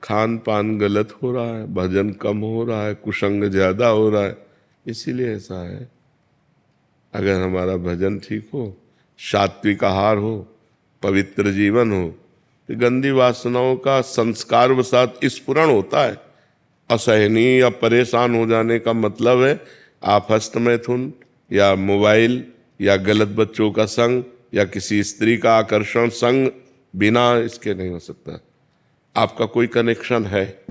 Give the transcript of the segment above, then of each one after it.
खान पान गलत हो रहा है, भजन कम हो रहा है, कुसंग ज्यादा हो रहा है, इसीलिए ऐसा है। अगर हमारा भजन ठीक हो, सात्विक आहार हो, पवित्र जीवन हो, तो गंदी वासनाओं का संस्कार वसात स्फुरण होता है। असहनीय या परेशान हो जाने का मतलब है आप हस्तमैथुन या मोबाइल या गलत बच्चों का संग या किसी स्त्री का आकर्षण संग, बिना इसके नहीं हो सकता। आपका कोई कनेक्शन है,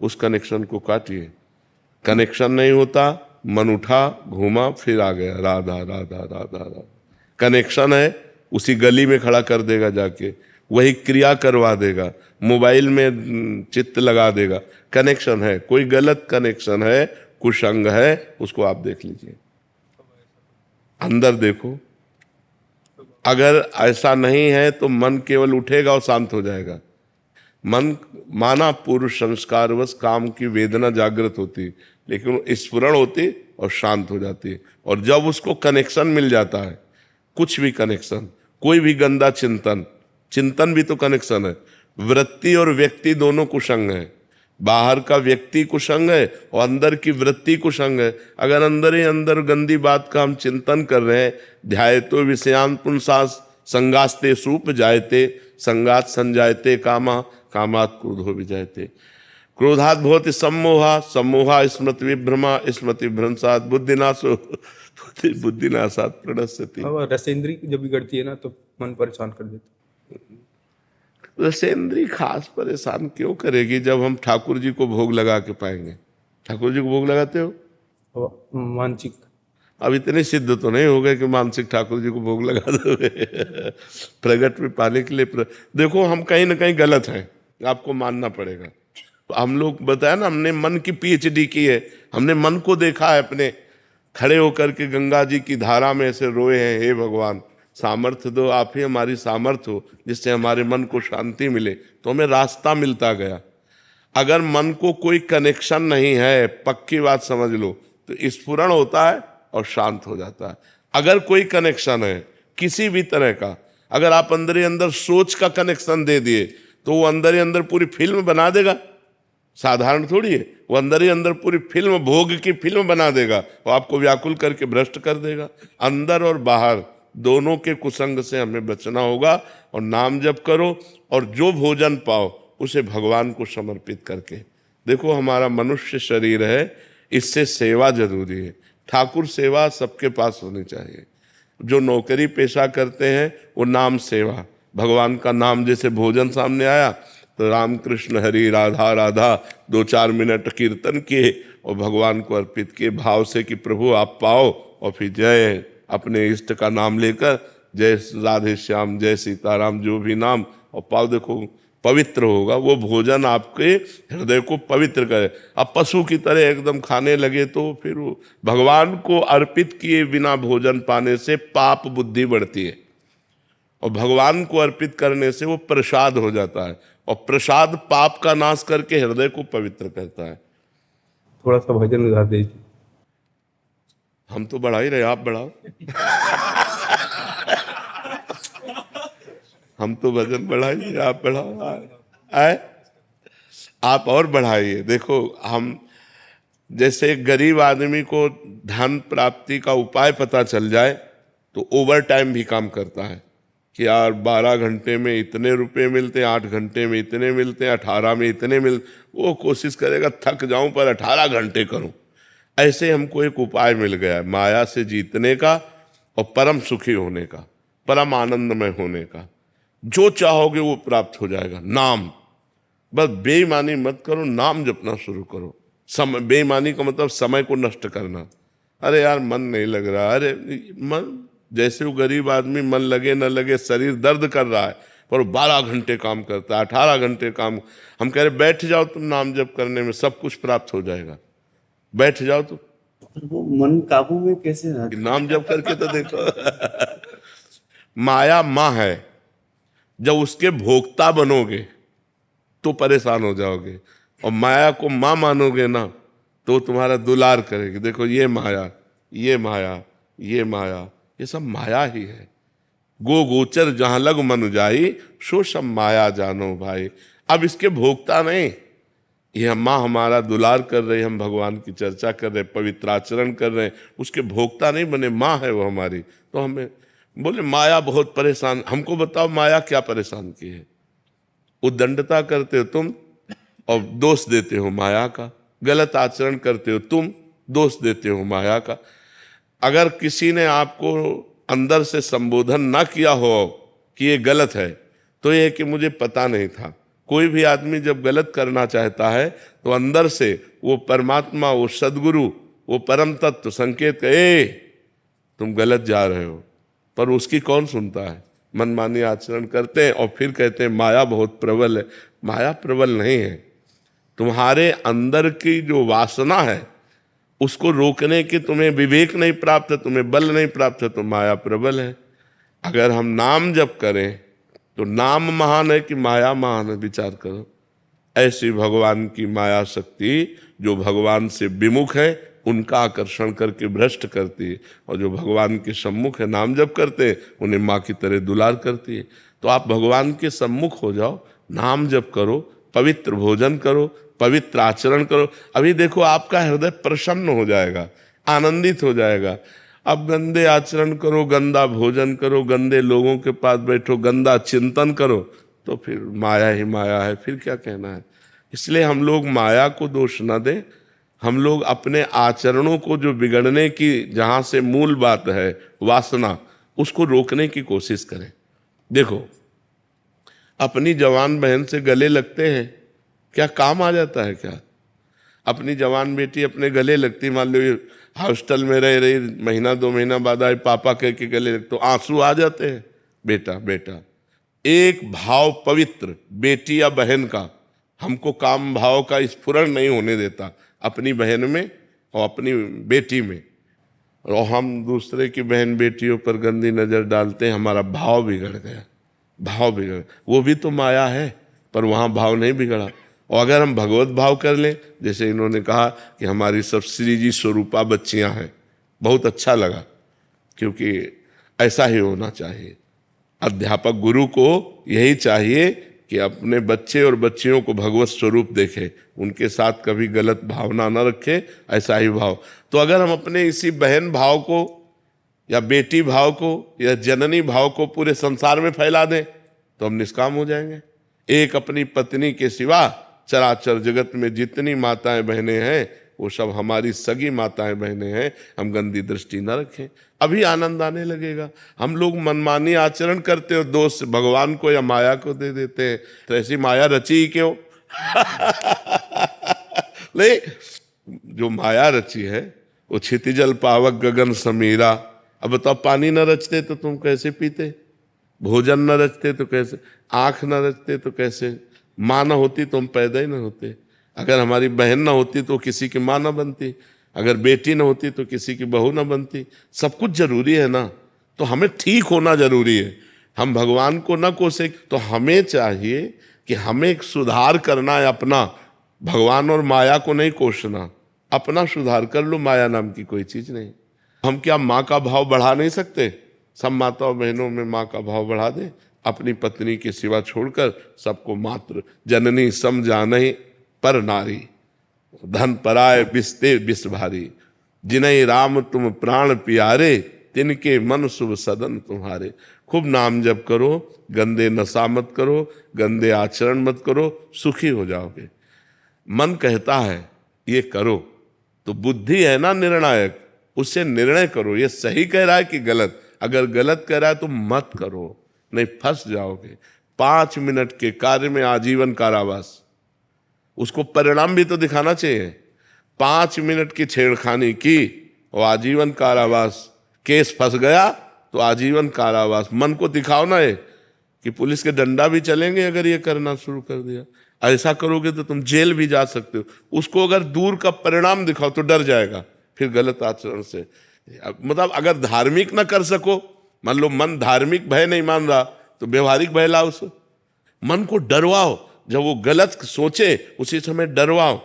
उस कनेक्शन को काटिए। कनेक्शन नहीं होता, मन उठा घूमा फिर आ गया, राधा राधा राधा राधा। कनेक्शन है, उसी गली में खड़ा कर देगा जाके, वही क्रिया करवा देगा, मोबाइल में चित्त लगा देगा। कनेक्शन है, कोई गलत कनेक्शन है, कुसंग है, उसको आप देख लीजिए, अंदर देखो। अगर ऐसा नहीं है तो मन केवल उठेगा और शांत हो जाएगा। मन माना पूर्व संस्कारवश काम की वेदना जागृत होती, लेकिन स्फुरण होती और शांत हो जाती। और जब उसको कनेक्शन मिल जाता है, कुछ भी कनेक्शन, कोई भी गंदा चिंतन, चिंतन भी तो कनेक्शन है। वृत्ति और व्यक्ति दोनों कुसंग है। बाहर का व्यक्ति कुसंग है और अंदर की वृत्ति कुसंग है। अगर अंदर ही अंदर गंदी बात का हम चिंतन कर रहे हैं, ध्यायतो विषयान पुंसास संगास्ते सूप जायते, संगात संजायते कामा, कामात क्रोधो विजायते। क्रोधात भवति सम्मोहा, सम्मोहा स्मृति विभ्रमा, स्मृति भ्रंशात बुद्धिनाशो, बुद्धिनाशात प्रणश्यति। रसेंद्री जब बिगड़ती है ना तो मन परेशान कर देती। रसेंद्री खास परेशान क्यों करेगी जब हम ठाकुर जी को भोग लगा के पाएंगे। ठाकुर जी को भोग लगाते हो? मानसिक अब इतने सिद्ध तो नहीं हो गए कि मानसिक ठाकुर जी को भोग लगा दोगे। प्रगट में पाने के लिए देखो, हम कहीं ना कहीं गलत हैं, आपको मानना पड़ेगा। हम लोग बताया ना, हमने मन की पीएचडी की है, हमने मन को देखा है, अपने खड़े होकर के गंगा जी की धारा में ऐसे रोए हैं, हे भगवान सामर्थ्य दो, आप ही हमारी सामर्थ्य हो, जिससे हमारे मन को शांति मिले। तो हमें रास्ता मिलता गया। अगर मन को कोई कनेक्शन नहीं है, पक्की बात समझ लो, तो स्फुरण होता है और शांत हो जाता है। अगर कोई कनेक्शन है किसी भी तरह का, अगर आप अंदर ही अंदर सोच का कनेक्शन दे दिए, तो वो अंदर ही अंदर पूरी फिल्म बना देगा। साधारण थोड़ी है, वो अंदर ही अंदर पूरी फिल्म, भोग की फिल्म बना देगा, वो आपको व्याकुल करके भ्रष्ट कर देगा। अंदर और बाहर दोनों के कुसंग से हमें बचना होगा। और नाम जप करो, और जो भोजन पाओ उसे भगवान को समर्पित करके। देखो, हमारा मनुष्य शरीर है, इससे सेवा जरूरी है। ठाकुर सेवा सबके पास होनी चाहिए। जो नौकरी पेशा करते हैं वो नाम सेवा, भगवान का नाम, जैसे भोजन सामने आया तो राम कृष्ण हरि राधा राधा 2-4 मिनट कीर्तन किए और भगवान को अर्पित किए भाव से कि प्रभु आप पाओ, और फिर जय अपने इष्ट का नाम लेकर, जय राधे श्याम, जय सीताराम, जो भी नाम, और पाओ। देखो पवित्र होगा वो भोजन, आपके हृदय को पवित्र करे। अब पशु की तरह एकदम खाने लगे तो फिर वो भगवान को अर्पित किए बिना भोजन पाने से पाप बुद्धि बढ़ती है, और भगवान को अर्पित करने से वो प्रसाद हो जाता है, और प्रसाद पाप का नाश करके हृदय को पवित्र करता है। थोड़ा सा भजन गा दीजिए। हम तो बढ़ा ही रहे, आप बढ़ाओ। हम तो भजन बढ़ाइए, आप बढ़ाओ। आए आप और बढ़ाइए। देखो, हम जैसे गरीब आदमी को धन प्राप्ति का उपाय पता चल जाए तो ओवर टाइम भी काम करता है कि यार 12 घंटे में इतने रुपए मिलते हैं, 8 घंटे में इतने मिलते हैं, 18 में इतने वो कोशिश करेगा थक जाऊं पर 18 घंटे करूं। ऐसे हमको एक उपाय मिल गया है माया से जीतने का और परम सुखी होने का, परम आनंदमय होने का। जो चाहोगे वो प्राप्त हो जाएगा। नाम, बस बेईमानी मत करो, नाम जपना शुरू करो। समय, बेईमानी का मतलब समय को नष्ट करना। अरे यार मन नहीं लग रहा, अरे मन, जैसे वो गरीब आदमी मन लगे न लगे, शरीर दर्द कर रहा है पर 12 घंटे काम करता है, 18 घंटे काम। हम कह रहे बैठ जाओ तुम नाम जप करने में, सब कुछ प्राप्त हो जाएगा। बैठ जाओ तो वो मन काबू में कैसे नाम जप करके तो देखो। माया माँ है, जब उसके भोक्ता बनोगे तो परेशान हो जाओगे, और माया को माँ मानोगे ना तो तुम्हारा दुलार करेगी। देखो ये माया, ये माया, ये माया, ये सब माया ही है। गो गोचर जहां लग मन जाई, सो सब माया जानो भाई। अब इसके भोक्ता नहीं, ये अम्मा हमारा दुलार कर रहे, हम भगवान की चर्चा कर रहे, पवित्र आचरण कर रहे हैं, उसके भोक्ता नहीं बने, माँ है वो हमारी। तो हमें बोले माया बहुत परेशान, हमको बताओ माया क्या परेशान की है? उद्दंडता करते हो तुम और दोष देते हो माया का, गलत आचरण करते हो तुम, दोष देते हो माया का। अगर किसी ने आपको अंदर से संबोधन ना किया हो कि ये गलत है, तो ये कि मुझे पता नहीं था। कोई भी आदमी जब गलत करना चाहता है तो अंदर से वो परमात्मा, वो सदगुरु, वो परम तत्व संकेत करे तुम गलत जा रहे हो, पर उसकी कौन सुनता है? मनमानी आचरण करते हैं और फिर कहते हैं माया बहुत प्रबल है। माया प्रबल नहीं है, तुम्हारे अंदर की जो वासना है उसको रोकने की तुम्हें विवेक नहीं प्राप्त है, तुम्हें बल नहीं प्राप्त है, तो माया प्रबल है। अगर हम नाम जप करें तो नाम महान है कि माया महान है? विचार करो। ऐसी भगवान की माया शक्ति जो भगवान से विमुख है उनका आकर्षण करके भ्रष्ट करती है, और जो भगवान के सम्मुख है नाम जप करते हैं उन्हें माँ की तरह दुलार करती है। तो आप भगवान के सम्मुख हो जाओ, नाम जप करो, पवित्र भोजन करो, पवित्र आचरण करो। अभी देखो आपका हृदय प्रसन्न हो जाएगा, आनंदित हो जाएगा। अब गंदे आचरण करो, गंदा भोजन करो, गंदे लोगों के पास बैठो, गंदा चिंतन करो, तो फिर माया ही माया है, फिर क्या कहना है। इसलिए हम लोग माया को दोष न दें, हम लोग अपने आचरणों को जो बिगड़ने की जहाँ से मूल बात है वासना, उसको रोकने की कोशिश करें। देखो अपनी जवान बहन से गले लगते हैं, क्या काम आ जाता है क्या? अपनी जवान बेटी अपने गले लगती, मान लो हॉस्टल में रह रही, महीना 2 महीना बाद आए पापा कह के गले लगते, तो आंसू आ जाते हैं। बेटा बेटा, एक भाव पवित्र बेटी या बहन का हमको काम भाव का स्फुरण नहीं होने देता अपनी बहन में और अपनी बेटी में, और हम दूसरे की बहन बेटियों पर गंदी नजर डालते हैं, हमारा भाव बिगड़ गया। भाव बिगड़, वो भी तो माया है, पर वहाँ भाव नहीं बिगड़ा। और अगर हम भगवत भाव कर लें, जैसे इन्होंने कहा कि हमारी सब श्री जी स्वरूपा बच्चियाँ हैं, बहुत अच्छा लगा, क्योंकि ऐसा ही होना चाहिए। अध्यापक गुरु को यही चाहिए कि अपने बच्चे और बच्चियों को भगवत स्वरूप देखे, उनके साथ कभी गलत भावना न रखे, ऐसा ही भाव। तो अगर हम अपने इसी बहन भाव को या बेटी भाव को या जननी भाव को पूरे संसार में फैला दें तो हम निष्काम हो जाएंगे। एक अपनी पत्नी के सिवा चराचर जगत में जितनी माताएं बहनें हैं वो सब हमारी सगी माताएं बहनें हैं, हम गंदी दृष्टि न रखें, अभी आनंद आने लगेगा। हम लोग मनमानी आचरण करते हो, दोष भगवान को या माया को दे देते हैं, तो ऐसी माया रची ही क्यों? ले जो माया रची है वो क्षितिजल पावक गगन समीरा। अब बताओ, पानी न रचते तो तुम कैसे पीते? भोजन न रचते तो कैसे? आँख न रचते तो कैसे? माँ न होती तो हम पैदा ही न होते। अगर हमारी बहन न होती तो किसी की माँ न बनती, अगर बेटी न होती तो किसी की बहू न बनती। सब कुछ जरूरी है ना, तो हमें ठीक होना जरूरी है। हम भगवान को न कोसे, तो हमें चाहिए कि हमें एक सुधार करना है अपना, भगवान और माया को नहीं कोसना। अपना सुधार कर लो, माया नाम की कोई चीज नहीं। हम क्या माँ का भाव बढ़ा नहीं सकते? सब माताओं बहनों में माँ का भाव बढ़ा दे, अपनी पत्नी के सिवा छोड़कर सबको मात्र जननी सम जानहि पर नारी, धन पराय बिस्ते बिस भारी, जिन्हें राम तुम प्राण प्यारे, तिनके मन शुभ सदन तुम्हारे। खूब नाम जप करो, गंदे नशा मत करो, गंदे आचरण मत करो, सुखी हो जाओगे। मन कहता है ये करो, तो बुद्धि है ना निर्णायक, उससे निर्णय करो, ये सही कह रहा है कि गलत। अगर गलत कह रहा है तो मत करो, नहीं फंस जाओगे। 5 मिनट के कार्य में आजीवन कारावास, उसको परिणाम भी तो दिखाना चाहिए। 5 मिनट की छेड़खानी की और आजीवन कारावास, केस फंस गया तो आजीवन कारावास। मन को दिखाओ ना ये कि पुलिस के डंडा भी चलेंगे अगर ये करना शुरू कर दिया। ऐसा करोगे तो तुम जेल भी जा सकते हो। उसको अगर दूर का परिणाम दिखाओ तो डर जाएगा फिर गलत आचरण से। मतलब अगर धार्मिक ना कर सको, मान लो मन धार्मिक भय नहीं मान रहा, तो व्यवहारिक भय लाओ उसे। मन को डरवाओ, जब वो गलत सोचे उसी समय डरवाओ,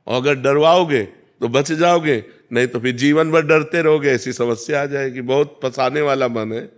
और अगर डरवाओगे तो बच जाओगे, नहीं तो फिर जीवन भर डरते रहोगे, ऐसी समस्या आ जाएगी। बहुत फंसाने वाला मन है।